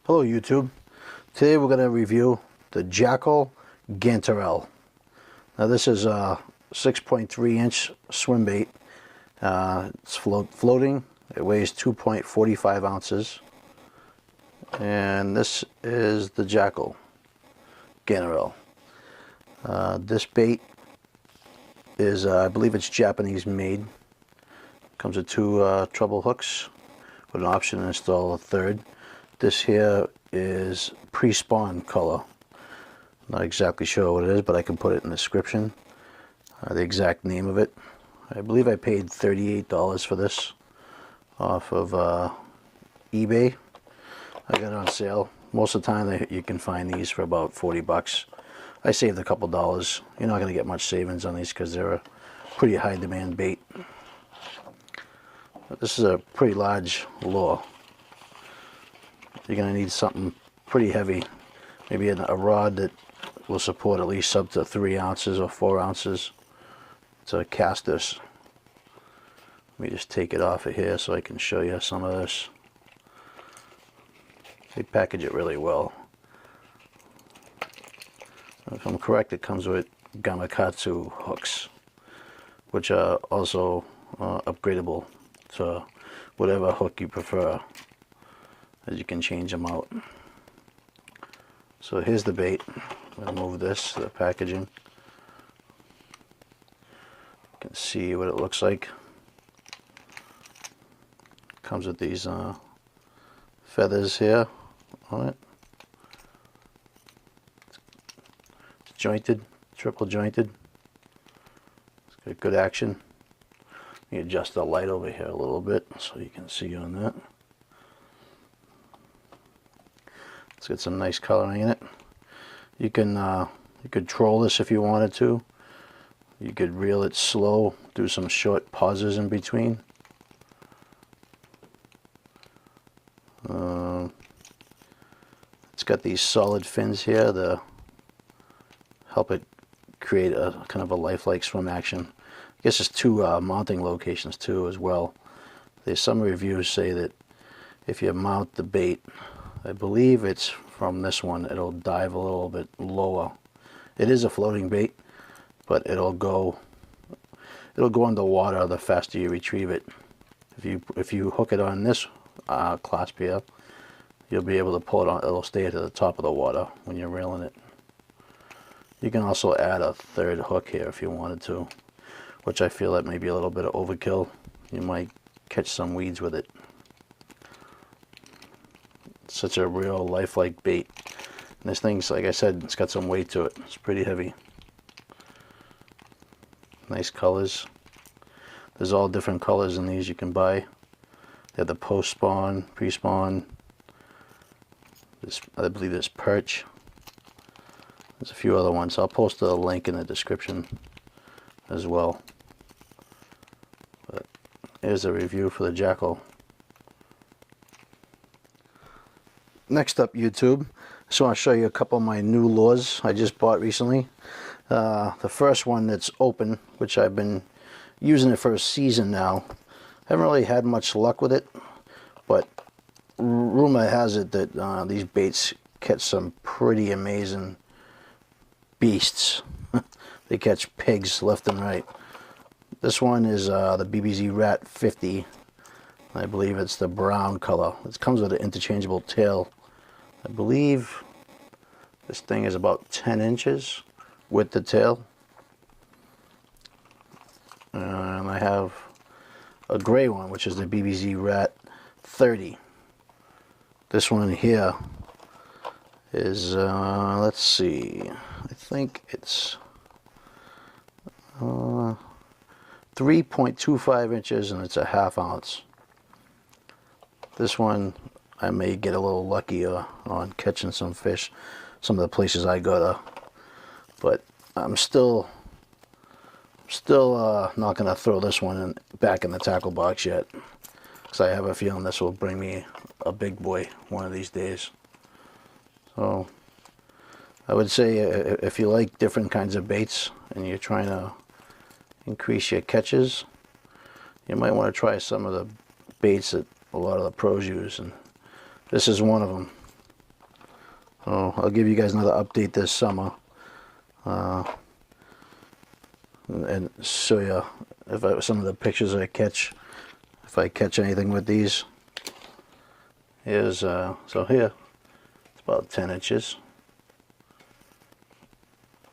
Hello YouTube. Today we're going to review the JACKALL GANTAREL. Now this is a 6.3 inch swim bait. It's floating. It weighs 2.45 ounces. And this is the JACKALL GANTAREL. This bait is, I believe it's Japanese made. Comes with two treble hooks with an option to install a third. This here is pre-spawn color. Not exactly sure what it is, but I can put it in the description. The exact name of it. I believe I paid $38 for this off of eBay. I got it on sale. Most of the time you can find these for about 40 bucks. I saved a couple dollars. You're not going to get much savings on these because they're a pretty high demand bait. But this is a pretty large lure. You're going to need something pretty heavy, maybe a rod that will support at least up to 3 ounces or 4 ounces to cast this. Let me just take it off of here so I can show you some of this. They package it really well. If I'm correct, it comes with Gamakatsu hooks, which are also upgradable to whatever hook you prefer, as you can change them out. So here's the bait. I'm going to move this, the packaging. You can see what it looks like. Comes with these feathers here on it. It's jointed, triple jointed. It's got good action. Let me adjust the light over here a little bit so you can see on that. It's got some nice coloring in it. You could troll this if you wanted to. You could reel it slow, do some short pauses in between. It's got these solid fins here to help it create a kind of a lifelike swim action. I guess there's two mounting locations too as well. There's some reviews say that if you mount the bait, I believe it's from this one, it'll dive a little bit lower. It is a floating bait, but it'll go underwater the faster you retrieve it. If you hook it on this clasp here, you'll be able to pull it on. It'll stay at the top of the water when you're reeling it. You can also add a third hook here if you wanted to, which I feel that may be a little bit of overkill. You might catch some weeds with it. Such a real lifelike bait. And this thing's, like I said, it's got some weight to it. It's pretty heavy. Nice colors. There's all different colors in these you can buy. They have the post-spawn, pre-spawn. I believe there's perch. There's a few other ones. I'll post a link in the description as well. But here's a review for the JACKALL. Next up, YouTube, I just want to show you a couple of my new lures I just bought recently. The first one that's open, which I've been using it for a season now. Haven't really had much luck with it, but rumor has it that these baits catch some pretty amazing beasts. They catch pigs left and right. This one is the BBZ Rat 50. I believe it's the brown color. It comes with an interchangeable tail. I believe this thing is about 10 inches with the tail. And I have a gray one, which is the BBZ Rat 30. This one here is, let's see, I think it's 3.25 inches and it's a ½ ounce. This one I may get a little luckier on catching some fish, some of the places I go to, but I'm still not going to throw this one back in the tackle box yet, because I have a feeling this will bring me a big boy one of these days. So I would say if you like different kinds of baits and you're trying to increase your catches, you might want to try some of the baits that a lot of the pros use, and this is one of them. So I'll give you guys another update this summer, and show you if some of the pictures I catch, if I catch anything with these. Here's so here it's about 10 inches.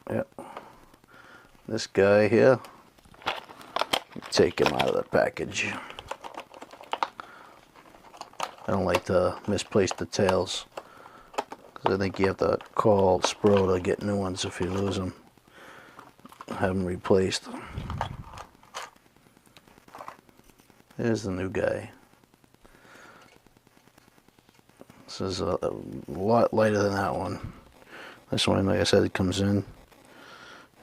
Yep. This guy here, take him out of the package. I don't like to misplace the tails, because I think you have to call SPRO to get new ones if you lose them. Have them replaced. There's the new guy. This is a lot lighter than that one. This one, like I said, it comes in.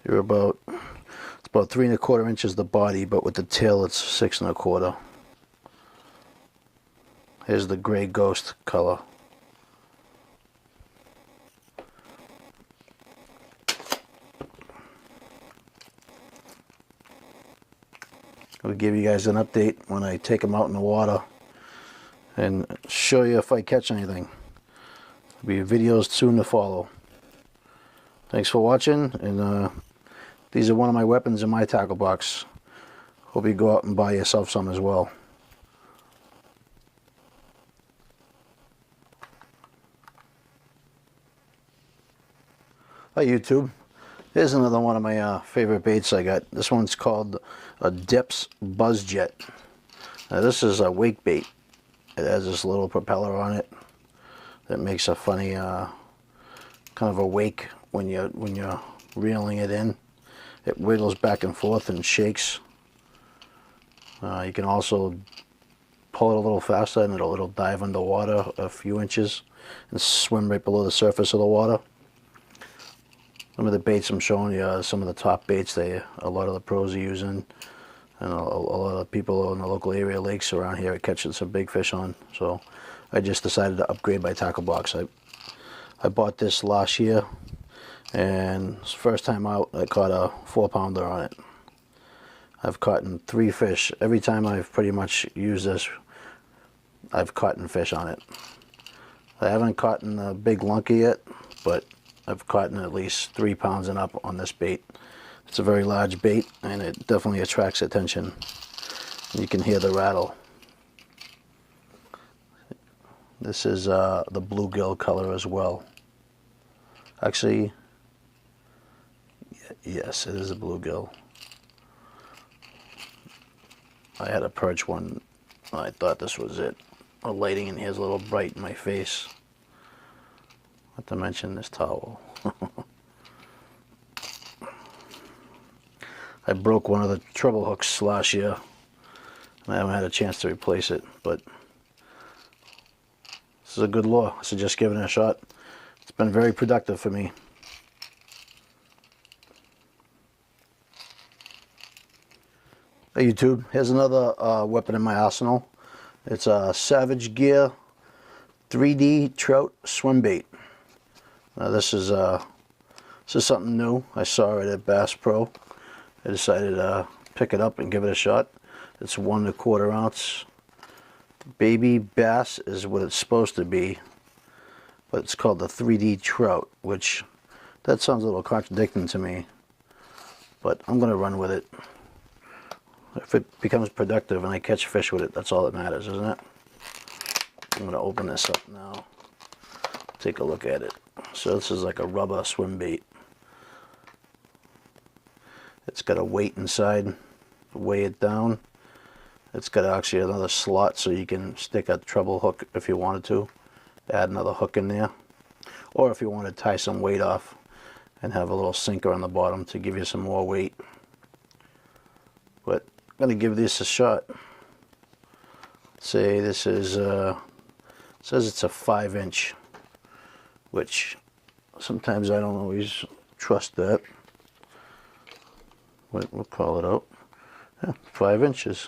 You're about, it's about 3 1/4 inches the body, but with the tail it's 6 1/4. Here's the gray ghost color. I'll give you guys an update when I take them out in the water and show you if I catch anything. There'll be videos soon to follow. Thanks for watching, and these are one of my weapons in my tackle box. Hope you go out and buy yourself some as well. Hi YouTube. Here's another one of my favorite baits I got. This one's called a Dips Buzz Jet. Now this is a wake bait. It has this little propeller on it that makes a funny kind of a wake when you're reeling it in. It wiggles back and forth and shakes. You can also pull it a little faster and it'll dive underwater a few inches and swim right below the surface of the water. Some of the baits I'm showing you are some of the top baits a lot of the pros are using, and a lot of people in the local area lakes around here are catching some big fish on. So I just decided to upgrade my tackle box. I bought this last year, and first time out I caught a 4-pounder on it. I've caught 3 fish. Every time I've pretty much used this, I've caught fish on it. I haven't caught a big lunky yet, but I've caught at least 3 pounds and up on this bait. It's a very large bait, and it definitely attracts attention. You can hear the rattle. This is the bluegill color as well. Actually, yes, it is a bluegill. I had a perch one. I thought this was it. The lighting in here is a little bright in my face. Not to mention this towel. I broke one of the treble hooks last year, and I haven't had a chance to replace it, but this is a good lure. I suggest giving it a shot. It's been very productive for me. Hey YouTube, here's another weapon in my arsenal. It's a Savage Gear 3D Trout swim bait. Now this is something new. I saw it at Bass Pro. I decided to pick it up and give it a shot. It's 1 1/4 ounce. Baby bass is what it's supposed to be, but it's called the 3D Trout, which that sounds a little contradicting to me, but I'm going to run with it. If it becomes productive and I catch fish with it, that's all that matters, isn't it? I'm going to open this up now. Take a look at it. So this is like a rubber swim bait. It's got a weight inside, weigh it down. It's got actually another slot so you can stick a treble hook if you wanted to. Add another hook in there. Or if you want to tie some weight off and have a little sinker on the bottom to give you some more weight. But I'm going to give this a shot. Say this is, says it's a 5-inch, which sometimes I don't always trust that. We'll call it out. Yeah, 5 inches.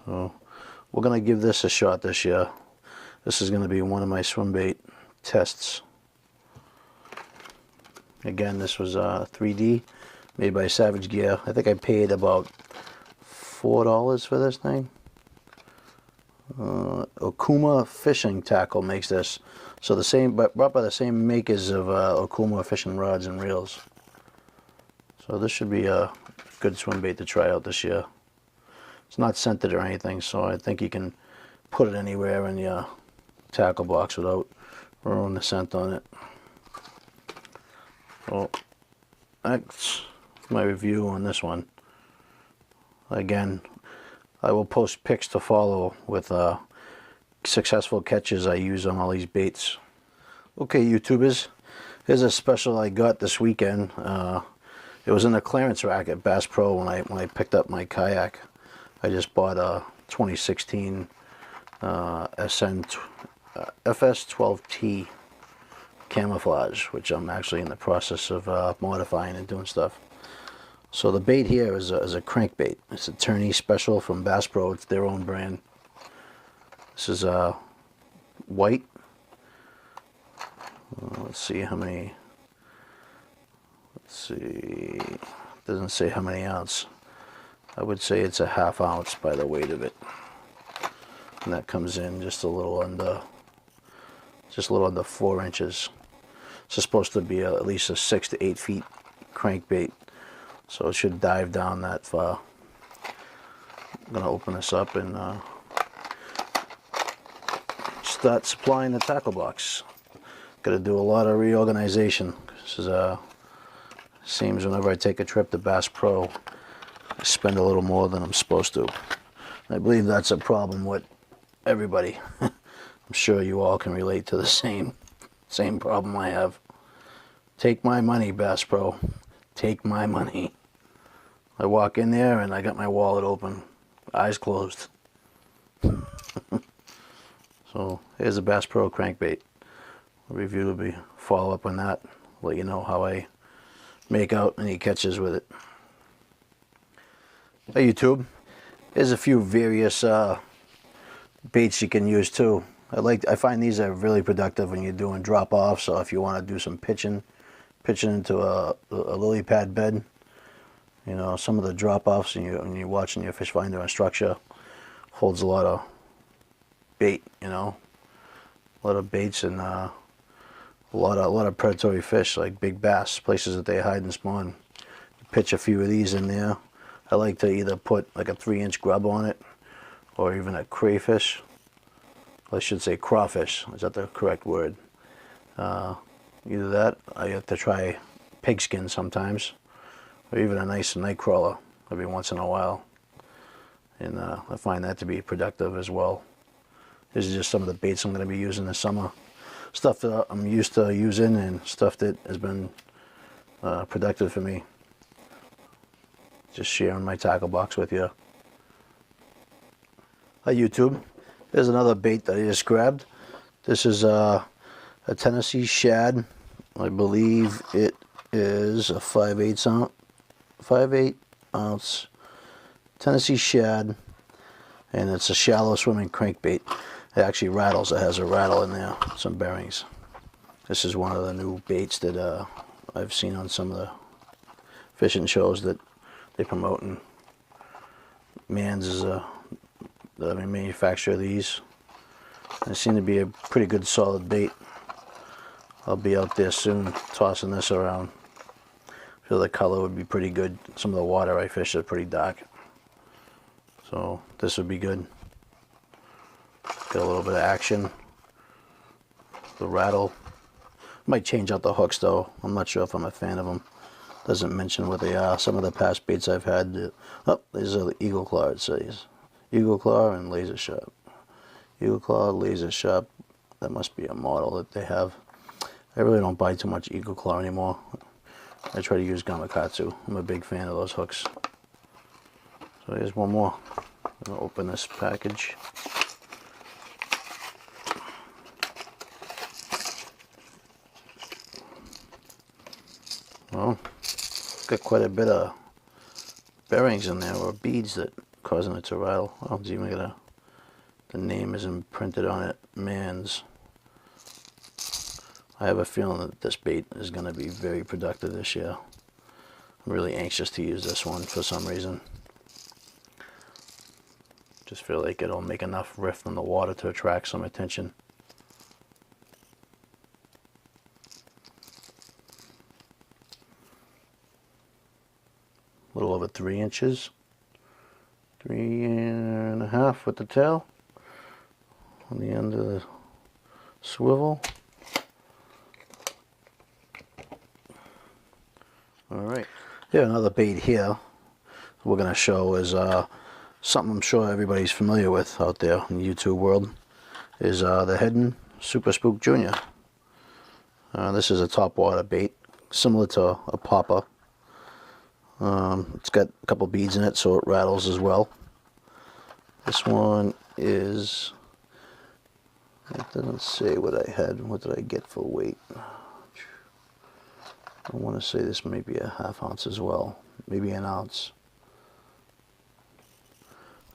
So we're going to give this a shot this year. This is going to be one of my swim bait tests. Again, this was 3D, made by Savage Gear. I think I paid about $4 for this thing. Okuma fishing tackle makes this. So the same, but brought by the same makers of Okuma fishing rods and reels. So this should be a good swim bait to try out this year. It's not scented or anything, so I think you can put it anywhere in your tackle box without ruining the scent on it. So that's my review on this one. Again, I will post pics to follow with successful catches I use on all these baits. Okay, YouTubers, here's a special I got this weekend. It was in the clearance rack at Bass Pro when I picked up my kayak. I just bought a 2016 FS12T camouflage, which I'm actually in the process of modifying and doing stuff. So the bait here is a crankbait. It's a tourney special from Bass Pro. It's their own brand. This is white. Let's see how many. Let's see. It doesn't say how many ounce. I would say it's a ½ ounce by the weight of it. And that comes in just a little under 4 inches. It's supposed to be at least a 6 to 8 feet crankbait, so it should dive down that far. I'm gonna open this up and start supplying the tackle box. Gotta do a lot of reorganization. This is seems whenever I take a trip to Bass Pro, I spend a little more than I'm supposed to. I believe that's a problem with everybody. I'm sure you all can relate to the same problem I have. Take my money, Bass Pro. Take my money. I walk in there and I got my wallet open, eyes closed. So here's a Bass Pro crankbait. A review will be follow up on that. Let you know how I make out any catches with it. Hey YouTube, here's a few various baits you can use too. I find these are really productive when you're doing drop off. So if you want to do some pitching into a lily pad bed, you know, some of the drop offs when you're watching your fish finder and structure holds a lot of bait, you know, a lot of baits and a lot of predatory fish like big bass, places that they hide and spawn. Pitch a few of these in there. I like to either put like a 3-inch grub on it or even a crayfish. I should say crawfish. Is that the correct word? Either that, I have to try pigskin sometimes, or even a nice night crawler every once in a while. And I find that to be productive as well. This is just some of the baits I'm going to be using this summer. Stuff that I'm used to using and stuff that has been productive for me. Just sharing my tackle box with you. Hi YouTube. There's another bait that I just grabbed. This is a Tennessee Shad. I believe it is a 5/8 ounce Tennessee Shad, and it's a shallow swimming crankbait. It actually rattles. It has a rattle in there, some bearings. This is one of the new baits that I've seen on some of the fishing shows that they promote. And Mans is the manufacturer of these. They seem to be a pretty good solid bait. I'll be out there soon tossing this around. I feel the color would be pretty good. Some of the water I fish are pretty dark, so this would be good. Got a little bit of action. The rattle. Might change out the hooks though. I'm not sure if I'm a fan of them. Doesn't mention what they are. Some of the past baits I've had. Oh, these are the Eagle Claw, it says. Eagle Claw and Laser Sharp. Eagle Claw, Laser Sharp. That must be a model that they have. I really don't buy too much Eagle Claw anymore. I try to use Gamakatsu. I'm a big fan of those hooks. So here's one more. I'm going to open this package. Well, got quite a bit of bearings in there, or beads that causing it to rattle. Oh, it's even got the name is imprinted on it, Mans. I have a feeling that this bait is going to be very productive this year. I'm really anxious to use this one for some reason. Just feel like it'll make enough rift in the water to attract some attention. A little over 3 inches. 3.5 with the tail on the end of the swivel. Alright, yeah, another bait here we're going to show is something I'm sure everybody's familiar with out there in the YouTube world, is the Hidden Super Spook Jr. This is a topwater bait, similar to a popper. It's got a couple beads in it, so it rattles as well. This one is, it doesn't say what I had. What did I get for weight? I want to say this may be a 1/2 ounce as well, maybe an ounce.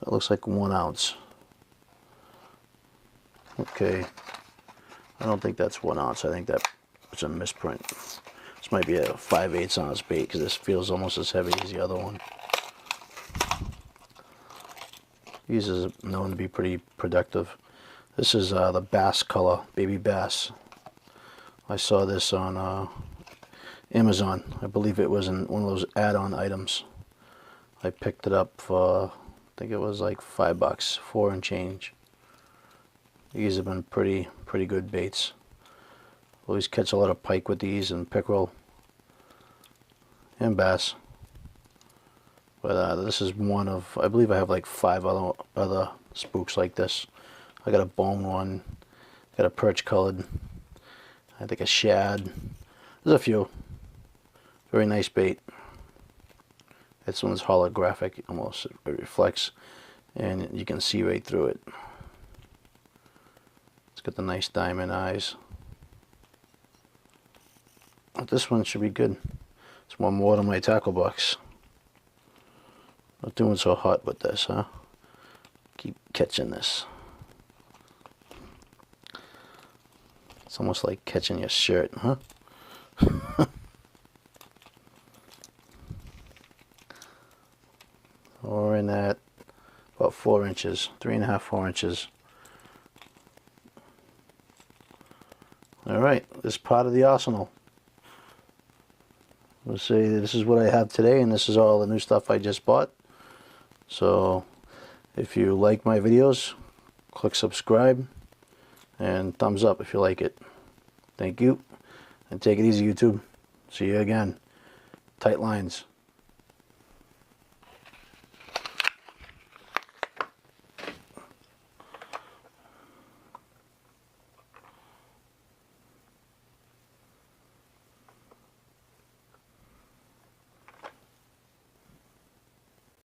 It looks like 1 ounce. Okay, I don't think that's 1 ounce. I think that it's a misprint. This might be a 5/8 ounce bait because this feels almost as heavy as the other one. These are known to be pretty productive. This is the bass color, baby bass. I saw this on Amazon. I believe it was in one of those add-on items. I picked it up for, I think it was like $5, 4 and change. These have been pretty good baits. Always catch a lot of pike with these, and pickerel and bass. But this is one of, I believe I have like 5 other spooks like this. I got a bone one, got a perch colored, I think a shad. There's a few. Very nice bait. This one's holographic, almost. It reflects, and you can see right through it. It's got the nice diamond eyes. But this one should be good. It's one more than my tackle box. Not doing so hot with this, huh? Keep catching this. It's almost like catching your shirt, huh? Or in that about 4 inches, 3.5, 4 inches. Alright, this is part of the arsenal. Let's say this is what I have today, and this is all the new stuff I just bought. So if you like my videos, click subscribe and thumbs up if you like it. Thank you, and take it easy, YouTube. See you again. Tight lines.